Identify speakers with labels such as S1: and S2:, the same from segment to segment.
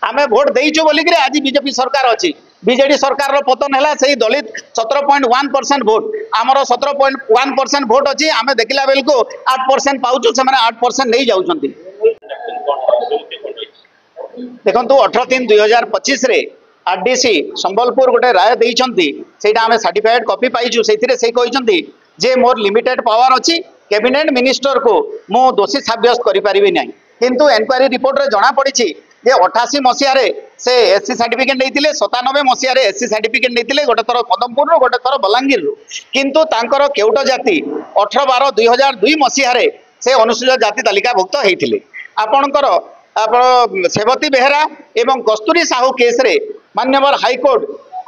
S1: आमे भोट देइछु बोलिक आज बीजेपी सरकार अच्छी बीजेडी सरकार रो पतन है से दलित 17.1% भोट आमर 17.1% भोट अच्छी आमे देखला बेल को 8% पाउछु से 8% नहीं जाउछंती। देखंतु 18/3/2025 रे आरडीसी संबलपुर गोटे राय देइछंती सेटा आमे सर्टिफाइड कॉपी पाइछु सेथिरे से कहिछंती जे मोर लिमिटेड पावर अच्छी कैबिनेट मिनिस्टर को मो दोषी साब्यस्त करि परिबे नै किंतु एनक्वायरी रिपोर्ट रे जणा पड़िछि जे 88 मसीह से एससी सर्टिफिकेट नहीं 97 मसीह एससी सर्टिफिकेट नहीं गोटे थर पदमपुर गोटे थर बलांगीर किंतु तांकर केउट जाति 18/12/2002 मसीह से अनुसूचित जाति तालिकाभुक्त होते आपणकर सेवती बेहेरा एवं कस्तूरी साहू केस रे माननीय हाईकोर्ट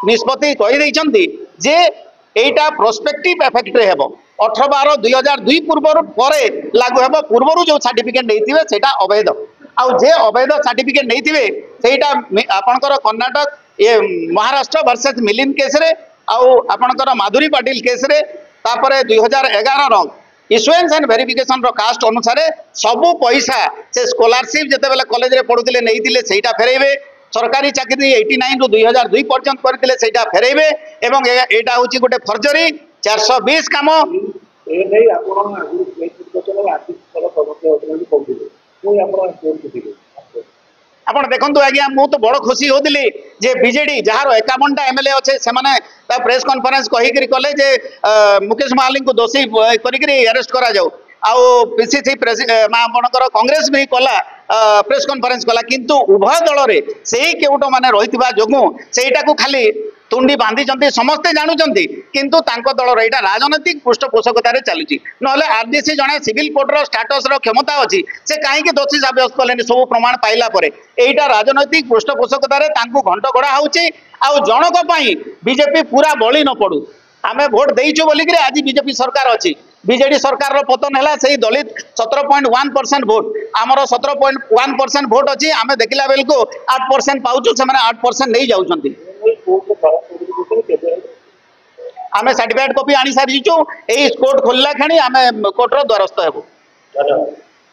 S1: निष्पत्ति कही जे एटा प्रोस्पेक्टिव इफेक्ट रे हेबो 18/12/2002 पूर्व पर लागू हेबो पूर्व जो सर्टिफिकेट नहीं सेटा अवैध आउ जे अवैध सर्टिफिकेट नहीं थे सेटा आपणकर कर्णाटक ये महाराष्ट्र वर्सेस मिलिंद केस रे आउ आपणकर माधुरी पाटिल केस रे तापरे 2011 इश्यूएंस एंड वेरिफिकेशन रो कास्ट अनुसार सबु पैसा से स्कॉलरशिप जते बेले कॉलेज रे पढुतिले नैतिले सेटा फेरेबे सरकारी चाकरी 89 रु 2002 पर्यंत करथिले सेटा फेरेबे एवं एटा होची गोटे फर्जरी 420 काम
S2: ए नै आपण आगु नेतृत्व आर्थिक समस्या होतले कहथिले
S1: आपण देखंतु आज्ञा मु तो बड़ खुशी होतिली जे बीजेडी जहार 51टा एमएलए अच्छे से माने ता प्रेस कॉन्फ्रेंस कही कले जे मुकेश महाली को दोषी करी अरेस्ट करा जाऊ आउ पीसीसी आपणकर कांग्रेस भी कला प्रेस कॉन्फ्रेंस कला किंतु उभय दल रे सेही केउटो माने रहितबा जोगु सेहीटा को खाली तुंडी बांधी समस्ते जानूंती किंतु तांको दल रहा राजनैतिक पृष्ठपोषकतार चलुची नहले आरडीसी जड़े सिविल कोर्ट रो स्टेटस रो क्षमता अच्छी से कहीं दोषी सब्यस्त कले सब प्रमाण पाइला परे एटा राजनैतिक पृष्ठपोषकतार घंट गड़ा होची आउ जनक पई बीजेपी पूरा बली न पड़ू आमे भोट देइछु बोलिक आज बीजेपी सरकार अच्छी बीजेडी सरकार रो पतन है से दलित 17.1% भोट आमर 17.1% भोट अच्छी आमे देखला बेल को 8% पाउछु से 8% नहीं जाउछंती आमे सर्टिफाइड कॉपी आनी सारी कोर्ट खोलला खणी आमे कोर्ट रो द्वारस्थ हेबो।